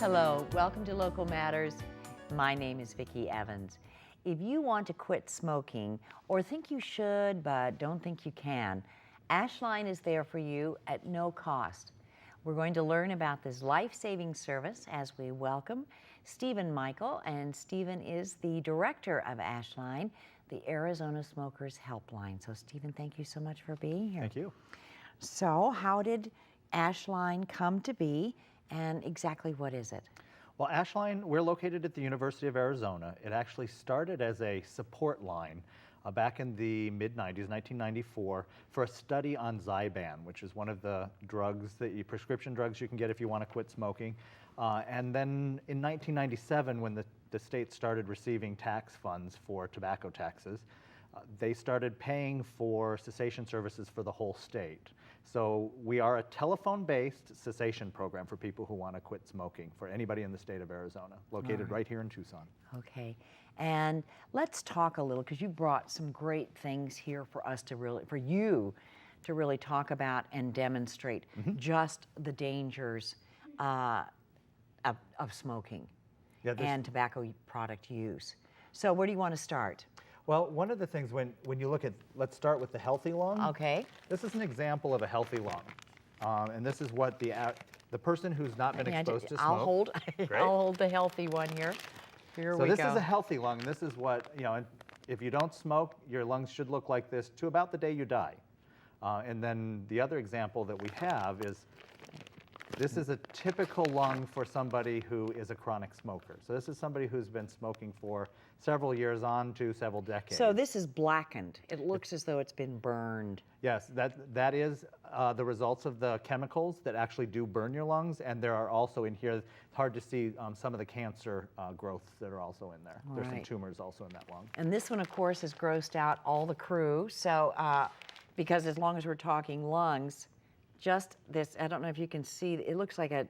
Hello, welcome to Local Matters. My name is Vicki Evans. If you want to quit smoking or think you should but don't think you can, Ashline is there for you at no cost. We're going to learn about this life-saving service as we welcome Stephen Michael, and Stephen is the director of Ashline, the Arizona Smokers Helpline. So Stephen, thank you so much for being here. Thank you. So how did Ashline come to be, and exactly what is it? Well, Ashline, we're located at the University of Arizona. It actually started as a support line back in the mid-90s, 1994, for a study on Zyban, which is one of the drugs, prescription drugs you can get if you want to quit smoking. And then in 1997, when the state started receiving tax funds for tobacco taxes, they started paying for cessation services for the whole state. So we are a telephone-based cessation program for people who want to quit smoking, for anybody in the state of Arizona, located right here in Tucson. Okay, and let's talk a little, because you brought some great things here for us to you to really talk about and demonstrate just the dangers of smoking and tobacco product use. So where do you want to start? Well, one of the things when you look at, let's start with the healthy lung. Okay. This is an example of a healthy lung. And this is what the person who's not been exposed to smoke. I'll hold the healthy one here. Here we go. So this is a healthy lung, and this is what, if you don't smoke, your lungs should look like this to about the day you die. And then the other example that we have is, this is a typical lung for somebody who is a chronic smoker. So this is somebody who's been smoking for several years on to several decades. So this is blackened. It looks as though it's been burned. Yes, that is the results of the chemicals that actually do burn your lungs. And there are also in here, it's hard to see some of the cancer growths that are also in there. There's some tumors also in that lung. And this one, of course, has grossed out all the crew. So because as long as we're talking lungs, just this, I don't know if you can see, it looks like a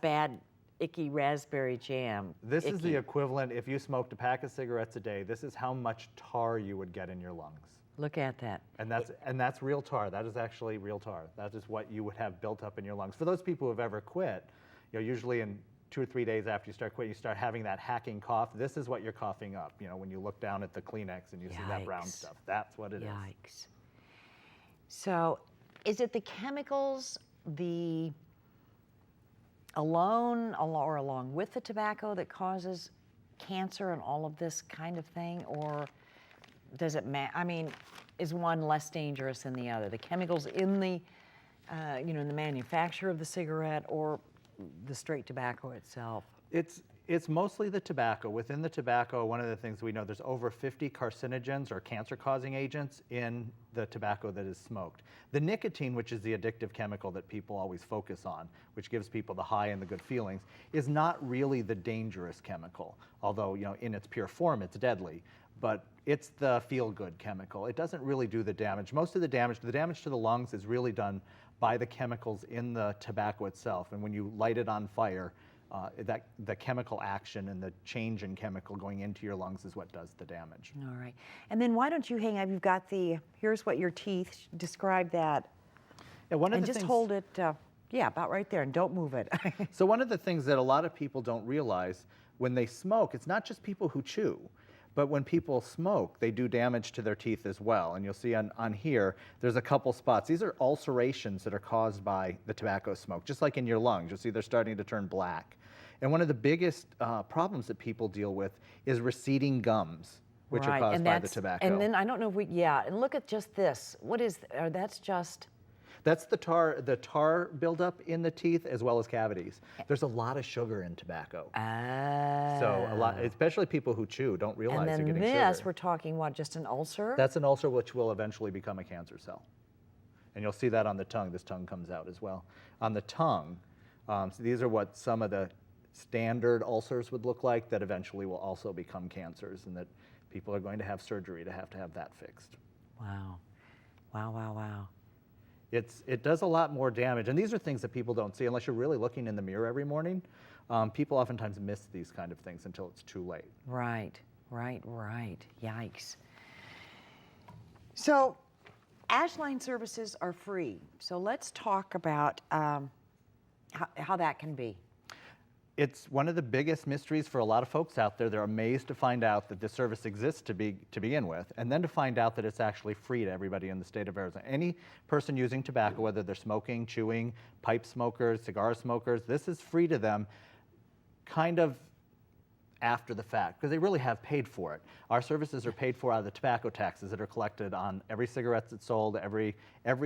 bad, icky raspberry jam. This is the equivalent, if you smoked a pack of cigarettes a day, this is how much tar you would get in your lungs. Look at that. And that's real tar. That is actually real tar. That is what you would have built up in your lungs. For those people who have ever quit, usually in 2 or 3 days after you start quitting, you start having that hacking cough. This is what you're coughing up. When you look down at the Kleenex and you see that brown stuff. That's what it is. Yikes. So, is it the chemicals, along with the tobacco that causes cancer and all of this kind of thing, or does it is one less dangerous than the other? The chemicals in the, in the manufacture of the cigarette, or the straight tobacco itself? It's mostly the tobacco. Within the tobacco, one of the things we know, there's over 50 carcinogens or cancer-causing agents in the tobacco that is smoked. The nicotine, which is the addictive chemical that people always focus on, which gives people the high and the good feelings, is not really the dangerous chemical. Although, in its pure form, it's deadly. But it's the feel-good chemical. It doesn't really do the damage. Most of the damage to the lungs is really done by the chemicals in the tobacco itself. And when you light it on fire, the chemical action and the change in chemical going into your lungs is what does the damage. All right. And then why don't you hang up? You've got here's what your teeth, describe that. Yeah, one of the just things, hold it, about right there, and don't move it. So one of the things that a lot of people don't realize when they smoke, it's not just people who chew. But when people smoke, they do damage to their teeth as well. And you'll see on here, there's a couple spots. These are ulcerations that are caused by the tobacco smoke, just like in your lungs. You'll see they're starting to turn black. And one of the biggest problems that people deal with is receding gums, which are caused by the tobacco. And then I don't know if and look at just this. What is, that's just... That's the tar buildup in the teeth as well as cavities. There's a lot of sugar in tobacco. So a lot, especially people who chew, don't realize they're getting sugar. And then this, we're talking what, just an ulcer? That's an ulcer which will eventually become a cancer cell. And you'll see that on the tongue. This tongue comes out as well. On the tongue, so these are what some of the standard ulcers would look like that eventually will also become cancers, and that people are going to have surgery to have that fixed. Wow. Wow, wow, wow. It does a lot more damage, and these are things that people don't see unless you're really looking in the mirror every morning. People oftentimes miss these kind of things until it's too late. Right. Yikes. So, Ashline services are free. So let's talk about how that can be. It's one of the biggest mysteries for a lot of folks out there. They're amazed to find out that this service exists to begin with, and then to find out that it's actually free to everybody in the state of Arizona. Any person using tobacco, whether they're smoking, chewing, pipe smokers, cigar smokers, this is free to them, kind of after the fact, because they really have paid for it. Our services are paid for out of the tobacco taxes that are collected on every cigarette that's sold. Every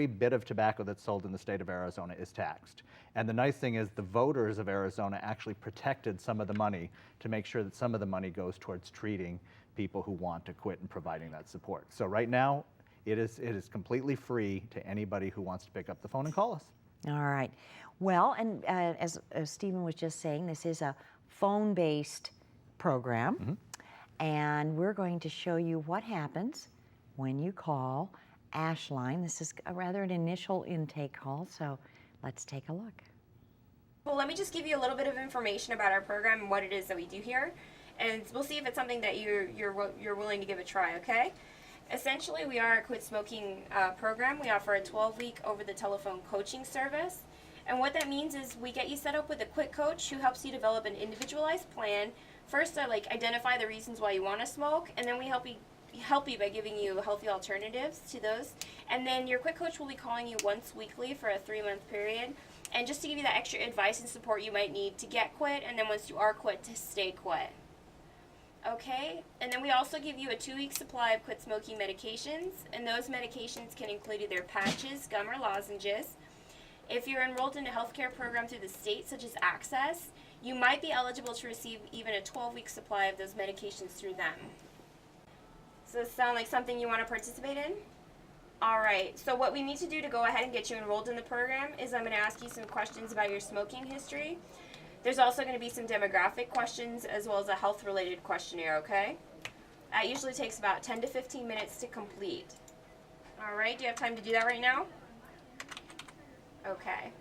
bit of tobacco that's sold in the state of Arizona is taxed. And the nice thing is the voters of Arizona actually protected some of the money to make sure that some of the money goes towards treating people who want to quit and providing that support. So right now, it is completely free to anybody who wants to pick up the phone and call us. All right. Well, and as Stephen was just saying, this is a phone-based program, and we're going to show you what happens when you call Ashline. This is a rather an initial intake call, so let's take a look. Well, let me just give you a little bit of information about our program and what it is that we do here, and we'll see if it's something that you're willing to give a try, okay? Essentially, we are a quit smoking program. We offer a 12-week over-the-telephone coaching service, and what that means is we get you set up with a quit coach who helps you develop an individualized plan. First, identify the reasons why you want to smoke, and then we help you by giving you healthy alternatives to those. And then your quit coach will be calling you once weekly for a 3-month period, and just to give you that extra advice and support you might need to get quit, and then once you are quit, to stay quit. Okay, and then we also give you a 2-week supply of quit smoking medications, and those medications can include either patches, gum, or lozenges. If you're enrolled in a healthcare program through the state, such as Access, you might be eligible to receive even a 12-week supply of those medications through them. Does this sound like something you want to participate in? All right, so what we need to do to go ahead and get you enrolled in the program is I'm going to ask you some questions about your smoking history. There's also going to be some demographic questions as well as a health-related questionnaire, okay? That usually takes about 10 to 15 minutes to complete. All right, do you have time to do that right now? Okay.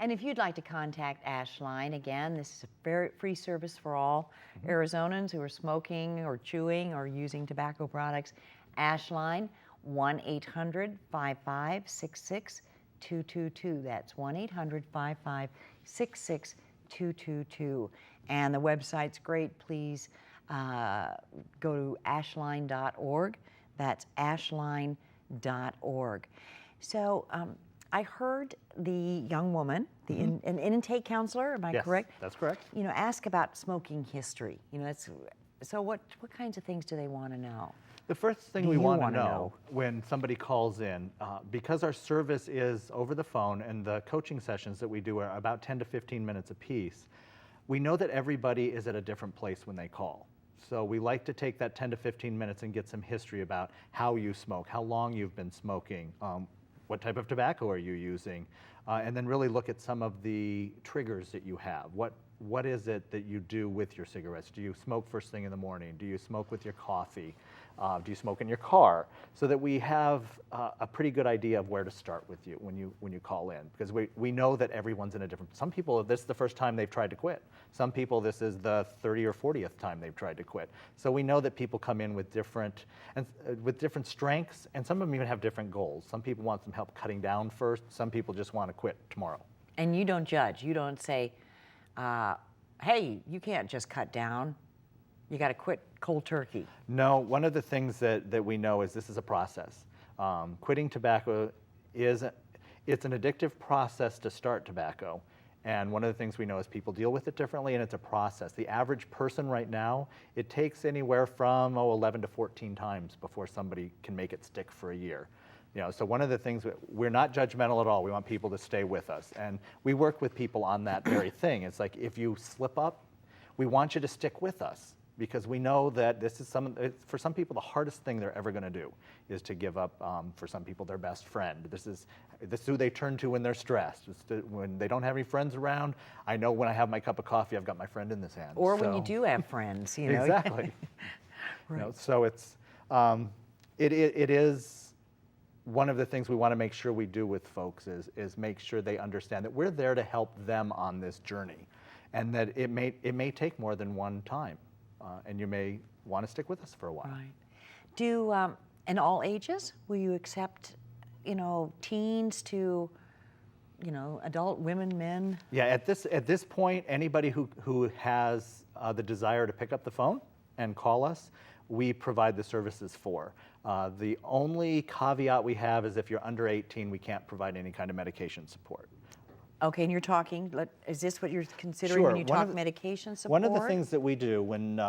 And if you'd like to contact Ashline, again, this is a very free service for all Arizonans who are smoking or chewing or using tobacco products. Ashline, 1-800-5566-222. That's 1-800-5566-222. And the website's great. Please go to ashline.org. That's ashline.org. So I heard the young woman, an intake counselor, am I correct? Yes, that's correct. You know, ask about smoking history. You know, so what kinds of things do they want to know? The first thing we want to know when somebody calls in, because our service is over the phone and the coaching sessions that we do are about 10 to 15 minutes apiece, we know that everybody is at a different place when they call. So we like to take that 10 to 15 minutes and get some history about how you smoke, how long you've been smoking, what type of tobacco are you using, and then really look at some of the triggers that you have. What is it that you do with your cigarettes? Do you smoke first thing in the morning? Do you smoke with your coffee? Do you smoke in your car? So that we have a pretty good idea of where to start with you when you call in, because we know that everyone's in a different. Some people, this is the first time they've tried to quit. Some people, this is the 30th or 40th time they've tried to quit. So we know that people come in with different strengths, and some of them even have different goals. Some people want some help cutting down first. Some people just want to quit tomorrow. And you don't judge. You don't say, hey, you can't just cut down. You got to quit cold turkey. No, one of the things that we know is this is a process. Quitting tobacco it's an addictive process to start tobacco. And one of the things we know is people deal with it differently, and it's a process. The average person right now, it takes anywhere from 11 to 14 times before somebody can make it stick for a year. You know, so one of the things, we're not judgmental at all. We want people to stay with us. And we work with people on that very thing. It's like, if you slip up, we want you to stick with us, because we know that this is for some people, the hardest thing they're ever going to do is to give up, for some people, their best friend. This is who they turn to when they're stressed. When they don't have any friends around, I know when I have my cup of coffee, I've got my friend in this hand. Or when you do have friends, you know. Exactly. Right. You know, so it is one of the things we want to make sure we do with folks is make sure they understand that we're there to help them on this journey, and that it may take more than one time, and you may want to stick with us for a while. Right. Do in all ages, will you accept, teens to, adult women, men? Yeah, at this point, anybody who has the desire to pick up the phone and call us, we provide the services for. The only caveat we have is if you're under 18, we can't provide any kind of medication support. Okay, and you're talking, is this what you're considering when you talk medication support? One of the things that we do when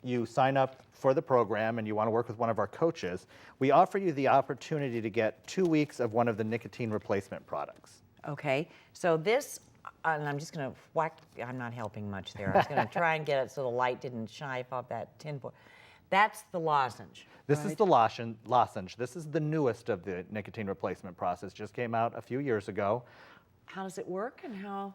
you sign up for the program and you want to work with one of our coaches, we offer you the opportunity to get 2 weeks of one of the nicotine replacement products. Okay, so this, and I'm just going to whack, I'm not helping much there. I was going to try and get it so the light didn't shine off that tin foil. That's the lozenge. This is the lozenge. This is the newest of the nicotine replacement process. Just came out a few years ago. How does it work and how?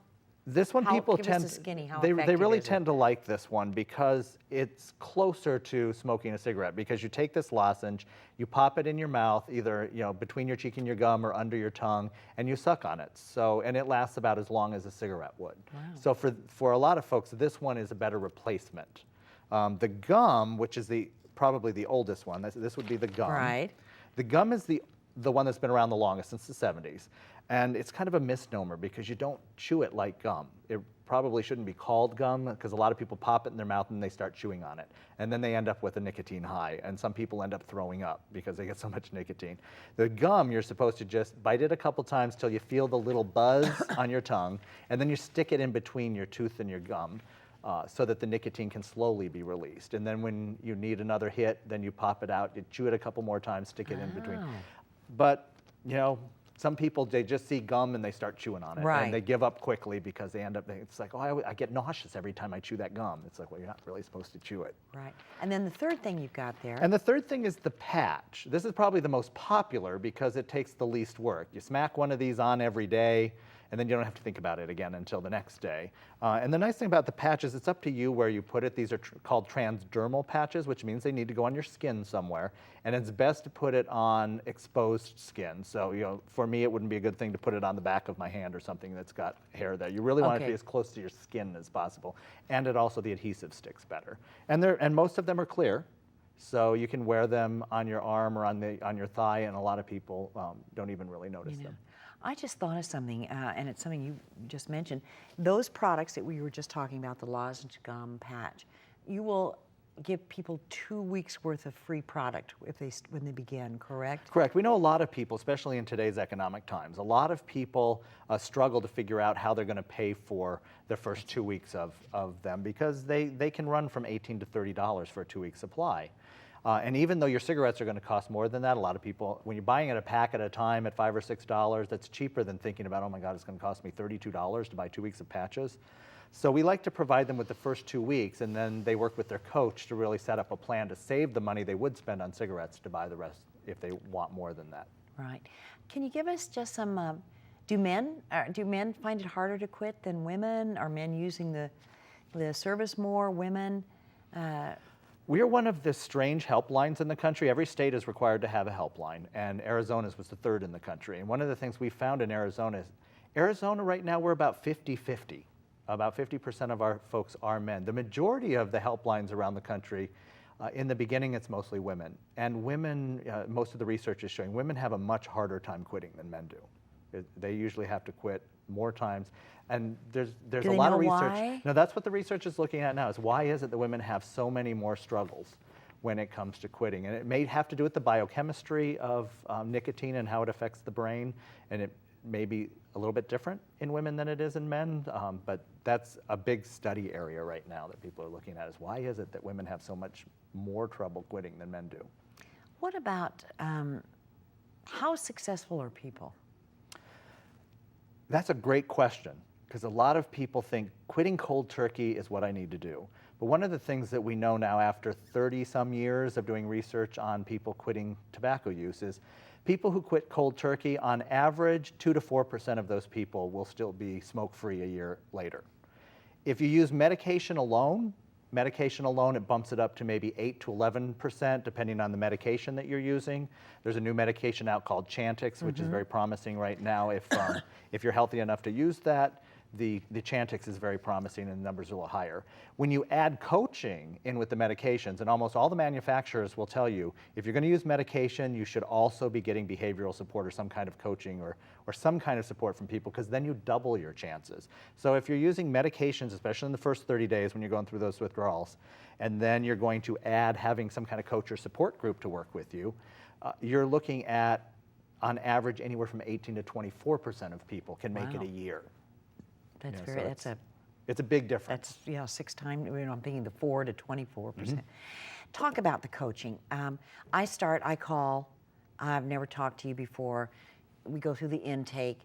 This one people give us a skinny, how they effective really is it? tend to like this one because it's closer to smoking a cigarette, because you take this lozenge, you pop it in your mouth, either between your cheek and your gum or under your tongue, and you suck on it. And it lasts about as long as a cigarette would. Wow. So for a lot of folks, this one is a better replacement. The gum, which is probably the oldest one, this would be the gum. Right. The gum is the one that's been around the longest, since the 70s. And it's kind of a misnomer because you don't chew it like gum. It probably shouldn't be called gum because a lot of people pop it in their mouth and they start chewing on it. And then they end up with a nicotine high. And some people end up throwing up because they get so much nicotine. The gum, you're supposed to just bite it a couple times till you feel the little buzz on your tongue. And then you stick it in between your tooth and your gum so that the nicotine can slowly be released. And then when you need another hit, then you pop it out, you chew it a couple more times, stick it in between. But, some people, they just see gum and they start chewing on it. Right. And they give up quickly because they end up, it's like, oh, I get nauseous every time I chew that gum. It's like, well, you're not really supposed to chew it. Right. And then the third thing you've got there. And the third thing is the patch. This is probably the most popular because it takes the least work. You smack one of these on every day, and then you don't have to think about it again until the next day. And the nice thing about the patch is it's up to you where you put it. These are called transdermal patches, which means they need to go on your skin somewhere. And it's best to put it on exposed skin. So, for me, it wouldn't be a good thing to put it on the back of my hand or something that's got hair there. You really want it to be as close to your skin as possible. And the adhesive sticks better. And most of them are clear. So you can wear them on your arm or on your thigh, and a lot of people don't even really notice them. I just thought of something, and it's something you just mentioned. Those products that we were just talking about, the lozenge, gum, patch, you will give people 2 weeks worth of free product when they begin, correct? Correct. We know a lot of people, especially in today's economic times, a lot of people struggle to figure out how they're going to pay for the first 2 weeks of them because they can run from $18 to $30 for a 2-week supply. And even though your cigarettes are going to cost more than that, a lot of people, when you're buying it a pack at a time at $5 or $6, that's cheaper than thinking about, oh my God, it's going to cost me $32 to buy 2 weeks of patches. So we like to provide them with the first 2 weeks, and then they work with their coach to really set up a plan to save the money they would spend on cigarettes to buy the rest if they want more than that. Right. Can you give us just some, do men find it harder to quit than women? Are men using the service more, women? We are one of the strange helplines in the country. Every state is required to have a helpline, and Arizona's was the third in the country. And one of the things we found in Arizona right now, we're about 50-50. About 50% of our folks are men. The majority of the helplines around the country, in the beginning, it's mostly women. And women, most of the research is showing, women have a much harder time quitting than men do. They usually have to quit more times. And there's a lot of research. Why? No, that's what the research is looking at now, is why is it that women have so many more struggles when it comes to quitting? And it may have to do with the biochemistry of nicotine and how it affects the brain. And it may be a little bit different in women than it is in men, but that's a big study area right now that people are looking at, is why is it that women have so much more trouble quitting than men do? What about how successful are people? That's a great question, because a lot of people think quitting cold turkey is what I need to do. But one of the things that we know now after 30-some years of doing research on people quitting tobacco use is people who quit cold turkey, on average, 2 to 4% of those people will still be smoke-free a year later. If you use medication alone, it bumps it up to maybe 8 to 11%, depending on the medication that you're using. There's a new medication out called Chantix, which is very promising right now if you're healthy enough to use that. the Chantix is very promising and the numbers are a little higher. When you add coaching in with the medications, and almost all the manufacturers will tell you, if you're going to use medication, you should also be getting behavioral support or some kind of coaching or some kind of support from people, because then you double your chances. So if you're using medications, especially in the first 30 days when you're going through those withdrawals, and then you're going to add having some kind of coach or support group to work with you, you're looking at, on average, anywhere from 18 to 24% of people can make it a year. That's So very, it's a big difference. that's 6 times, I'm thinking the 4 to 24%. Talk about the coaching. I call, I've never talked to you before. We go through the intake.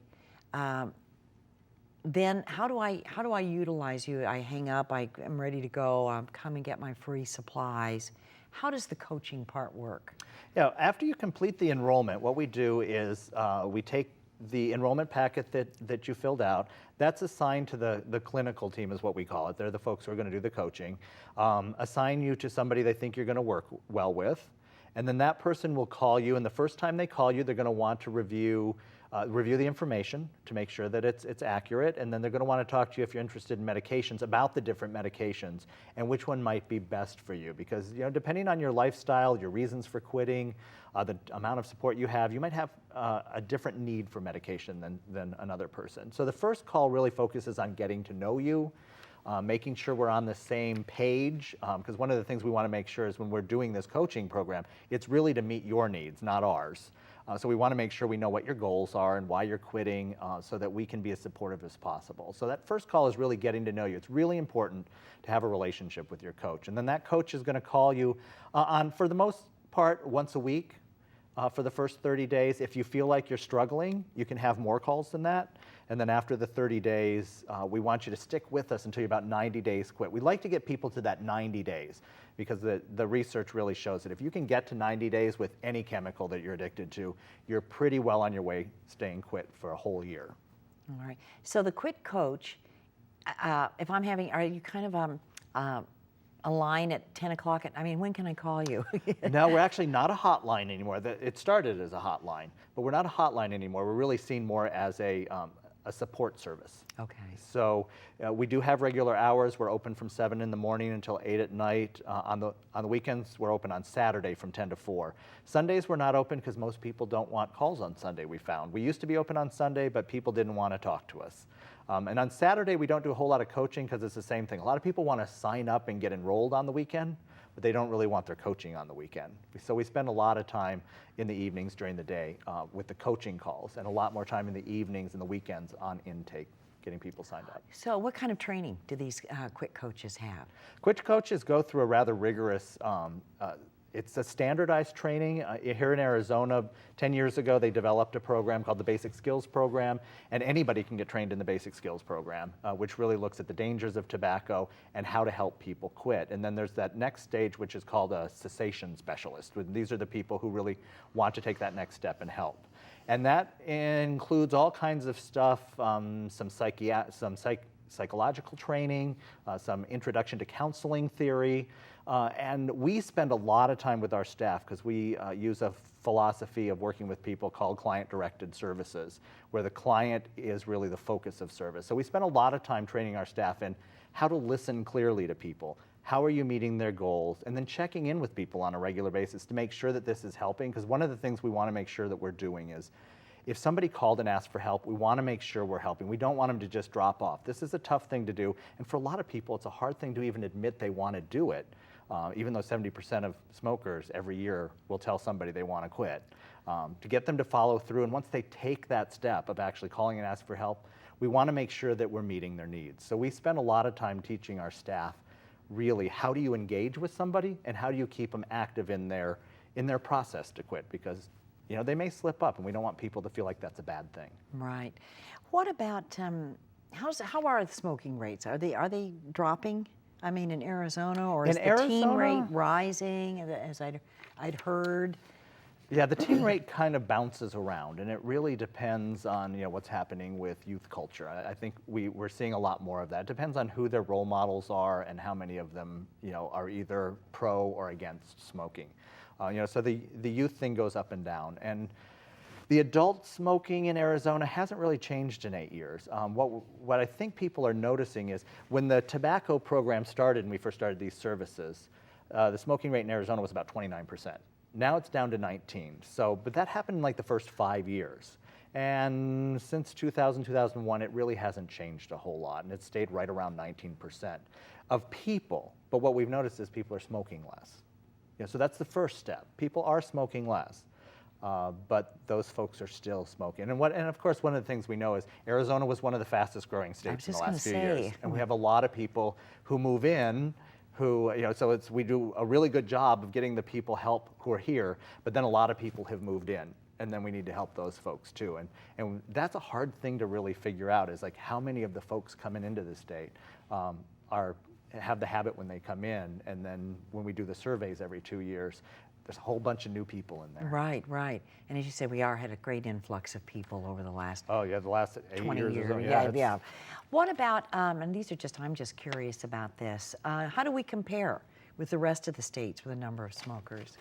Then how do I utilize you? I hang up, I'm ready to go, come and get my free supplies. How does the coaching part work? Yeah, after you complete the enrollment, what we do is we take the enrollment packet that you filled out. That's assigned to the clinical team, is what we call it. They're the folks who are going to do the coaching. Assign you to somebody they think you're going to work well with. And then that person will call you, and the first time they call you, they're going to want to review the information to make sure that it's accurate, and then they're going to want to talk to you, if you're interested in medications, about the different medications and which one might be best for you. Because depending on your lifestyle, your reasons for quitting, the amount of support you have, you might have a different need for medication than another person. So the first call really focuses on getting to know you, making sure we're on the same page, because one of the things we want to make sure is when we're doing this coaching program, it's really to meet your needs, not ours. So we want to make sure we know what your goals are and why you're quitting, so that we can be as supportive as possible. So that first call is really getting to know you. It's really important to have a relationship with your coach. And then that coach is going to call you for the most part, once a week for the first 30 days. If you feel like you're struggling, you can have more calls than that. And then after the 30 days, we want you to stick with us until you're about 90 days quit. We like to get people to that 90 days because the research really shows that if you can get to 90 days with any chemical that you're addicted to, you're pretty well on your way staying quit for a whole year. All right. So the quit coach, if I'm having, are you kind of a line at 10 o'clock? When can I call you? No, we're actually not a hotline anymore. It started as a hotline, but we're not a hotline anymore. We're really seen more as a support service. Okay. So we do have regular hours. We're open from 7 in the morning until 8 at night. On the weekends, we're open on Saturday from 10 to 4. Sundays, we're not open because most people don't want calls on Sunday, we found. We used to be open on Sunday, but people didn't want to talk to us. And on Saturday, we don't do a whole lot of coaching because it's the same thing. A lot of people want to sign up and get enrolled on the weekend, but they don't really want their coaching on the weekend. So we spend a lot of time in the evenings during the day with the coaching calls, and a lot more time in the evenings and the weekends on intake, getting people signed up. So what kind of training do these quit coaches have? Quit coaches go through a rather rigorous, it's a standardized training. Here in Arizona, 10 years ago, they developed a program called the Basic Skills Program, and anybody can get trained in the Basic Skills Program, which really looks at the dangers of tobacco and how to help people quit. And then there's that next stage, which is called a cessation specialist. These are the people who really want to take that next step and help. And that includes all kinds of stuff, some psychological training, some introduction to counseling theory, and we spend a lot of time with our staff because we use a philosophy of working with people called client-directed services, where the client is really the focus of service. So we spend a lot of time training our staff in how to listen clearly to people. How are you meeting their goals? And then checking in with people on a regular basis to make sure that this is helping, because one of the things we want to make sure that we're doing is if somebody called and asked for help, we want to make sure we're helping. We don't want them to just drop off. This is a tough thing to do, and for a lot of people, it's a hard thing to even admit they want to do it, even though 70% of smokers every year will tell somebody they want to quit. To get them to follow through, and once they take that step of actually calling and asking for help, we want to make sure that we're meeting their needs. So we spend a lot of time teaching our staff really how do you engage with somebody and how do you keep them active in their process to quit, because they may slip up, and we don't want people to feel like that's a bad thing. Right. What about how are the smoking rates? Are they dropping? In Arizona, or is the teen rate rising? As I'd heard. Yeah, the teen rate kind of bounces around, and it really depends on what's happening with youth culture. I think we're seeing a lot more of that. It depends on who their role models are and how many of them are either pro or against smoking. So the youth thing goes up and down, and The adult smoking in Arizona hasn't really changed in 8 years. What I think people are noticing is when the tobacco program started and we first started these services, the smoking rate in Arizona was about 29%. Now it's down to 19. So, but that happened in like the first 5 years. And since 2000, 2001, it really hasn't changed a whole lot, and it's stayed right around 19% of people. But what we've noticed is people are smoking less. So that's the first step. People are smoking less, but those folks are still smoking. And of course, one of the things we know is Arizona was one of the fastest growing states in the last few years, and we have a lot of people who move in. So we do a really good job of getting the people help who are here, but then a lot of people have moved in, and then we need to help those folks too. And that's a hard thing to really figure out, is like how many of the folks coming into the state have the habit when they come in, and then when we do the surveys every 2 years, there's a whole bunch of new people in there. Right, right. And as you said, we had a great influx of people over the last the last 20 years. or so. Yeah. What about, and I'm just curious about this, how do we compare with the rest of the states with the number of smokers?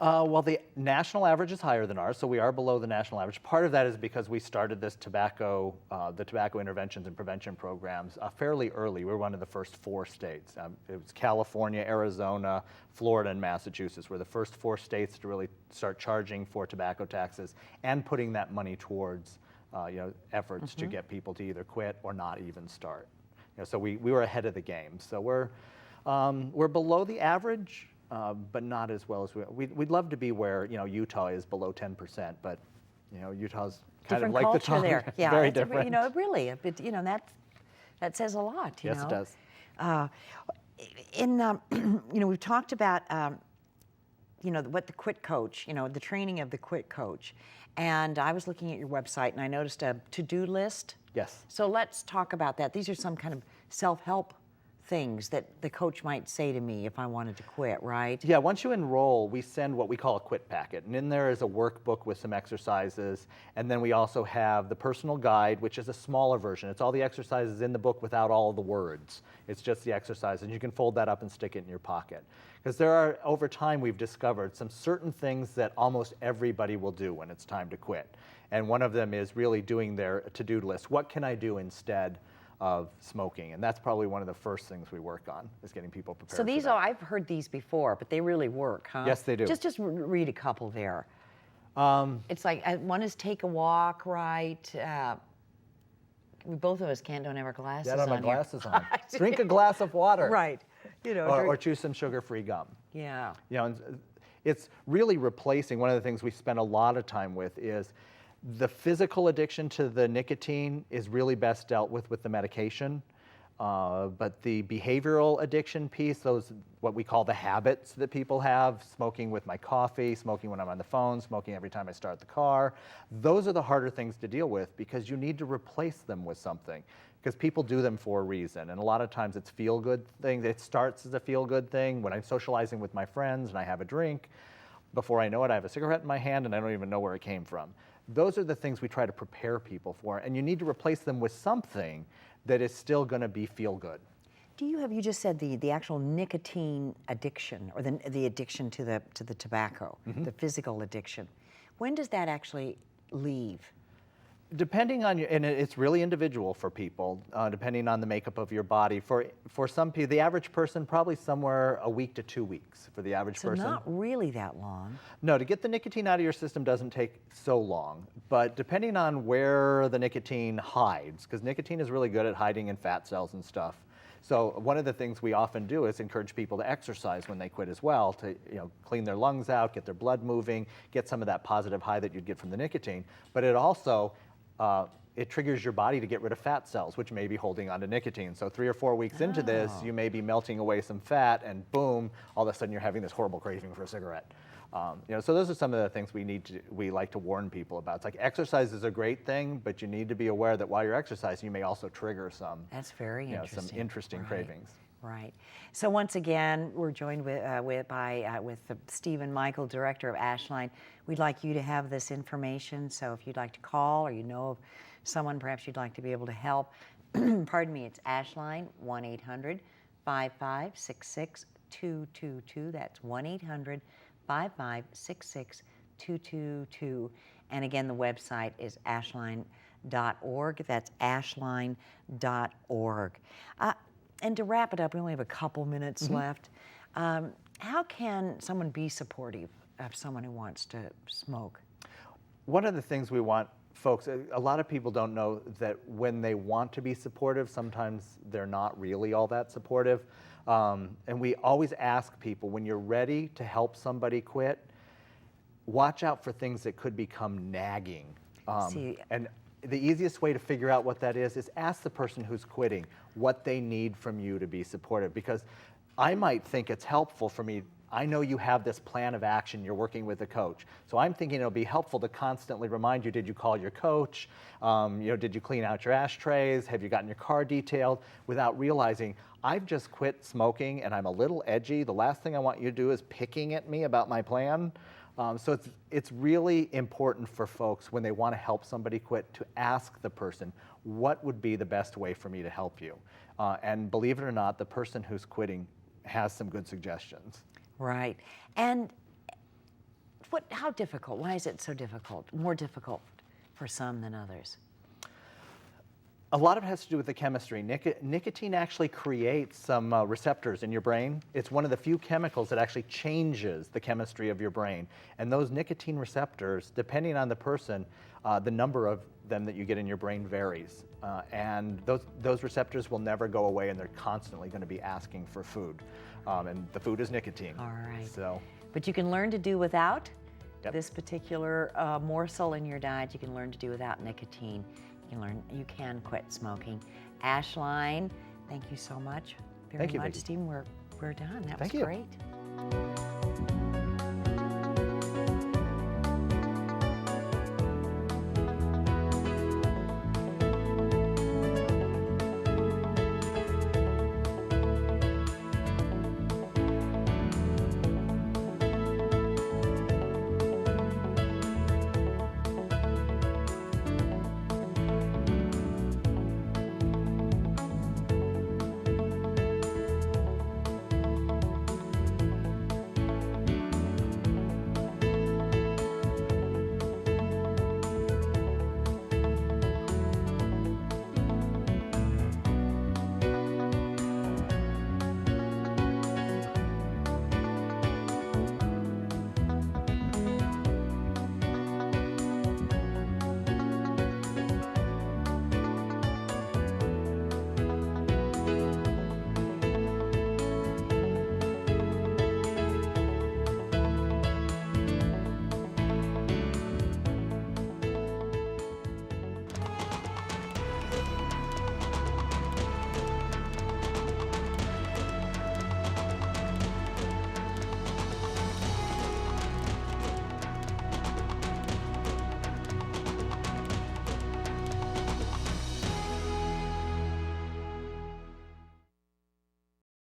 Well, the national average is higher than ours, so we are below the national average. Part of that is because we started this the tobacco interventions and prevention programs fairly early. We were one of the first 4 states. It was California, Arizona, Florida, and Massachusetts were the first 4 states to really start charging for tobacco taxes and putting that money towards efforts to get people to either quit or not even start. So we were ahead of the game. So we're below the average. But not as well as we'd love to be where Utah is below 10%, but Utah's kind different of like the culture there. Yeah, very different. Really, that says a lot. Yes, it does. We've talked about what the quit coach, the training of the quit coach, and I was looking at your website and I noticed a to-do list. Yes. So let's talk about that. These are some kind of self-help things that the coach might say to me if I wanted to quit, right? Yeah, once you enroll, we send what we call a quit packet. And in there is a workbook with some exercises. And then we also have the personal guide, which is a smaller version. It's all the exercises in the book without all the words. It's just the exercises. And you can fold that up and stick it in your pocket. Because over time, we've discovered some certain things that almost everybody will do when it's time to quit. And one of them is really doing their to-do list. What can I do instead of smoking? And that's probably one of the first things we work on, is getting people prepared. So these I've heard these before, but they really work, huh? Yes, they do. Just read a couple there. It's like one is take a walk, right? Both of us don't have our glasses on. Yeah, I don't have my glasses on. Drink a glass of water. Right. Or chew some sugar-free gum. Yeah. And it's really replacing. One of the things we spend a lot of time with is the physical addiction to the nicotine is really best dealt with the medication. But the behavioral addiction piece, those what we call the habits that people have, smoking with my coffee, smoking when I'm on the phone, smoking every time I start the car, those are the harder things to deal with because you need to replace them with something. Because people do them for a reason. And a lot of times it's feel-good things. It starts as a feel-good thing when I'm socializing with my friends and I have a drink. Before I know it, I have a cigarette in my hand and I don't even know where it came from. Those are the things we try to prepare people for, and you need to replace them with something that is still going to be feel good. You just said the actual nicotine addiction, or the addiction to the tobacco, the physical addiction. When does that actually leave? Depending on and it's really individual for people, depending on the makeup of your body. For some people, the average person, probably somewhere a week to 2 weeks for the average person. So not really that long. No, to get the nicotine out of your system doesn't take so long. But depending on where the nicotine hides, because nicotine is really good at hiding in fat cells and stuff. So one of the things we often do is encourage people to exercise when they quit as well, to clean their lungs out, get their blood moving, get some of that positive high that you'd get from the nicotine. But it also it triggers your body to get rid of fat cells, which may be holding on to nicotine. So 3 or 4 weeks into this, you may be melting away some fat, and boom, all of a sudden you're having this horrible craving for a cigarette. So those are some of the things we like to warn people about. It's like exercise is a great thing, but you need to be aware that while you're exercising, you may also trigger some. That's very interesting. Some interesting cravings. Right. So once again, we're joined with Stephen Michael, Director of Ashline. We'd like you to have this information. So if you'd like to call, or you know of someone perhaps you'd like to be able to help, pardon me, it's Ashline, 1-800-5566-222. That's 1-800-5566-222. 222. And again, the website is ashline.org. That's ashline.org. And to wrap it up, we only have a couple minutes left. How can someone be supportive of someone who wants to smoke? One of the things we want folks, a lot of people don't know that when they want to be supportive, sometimes they're not really all that supportive. And we always ask people, when you're ready to help somebody quit, watch out for things that could become nagging. And the easiest way to figure out what that is ask the person who's quitting what they need from you to be supportive. Because I might think it's helpful for me. I know you have this plan of action, you're working with a coach. So I'm thinking it'll be helpful to constantly remind you, did you call your coach? Did you clean out your ashtrays? Have you gotten your car detailed? Without realizing, I've just quit smoking and I'm a little edgy. The last thing I want you to do is picking at me about my plan. So it's really important for folks when they want to help somebody quit to ask the person, what would be the best way for me to help you? And believe it or not, the person who's quitting has some good suggestions. Right. And how difficult? Why is it so difficult? More difficult for some than others? A lot of it has to do with the chemistry. Nicotine actually creates some receptors in your brain. It's one of the few chemicals that actually changes the chemistry of your brain. And those nicotine receptors, depending on the person, the number of them that you get in your brain varies. And those receptors will never go away, and they're constantly going to be asking for food. And the food is nicotine. All right. So, but you can learn to do without this particular morsel in your diet. You can learn to do without nicotine. You can quit smoking. Ashline, thank you so much. Very much, Vicki. Stephen. We're done. That was Thank you. great.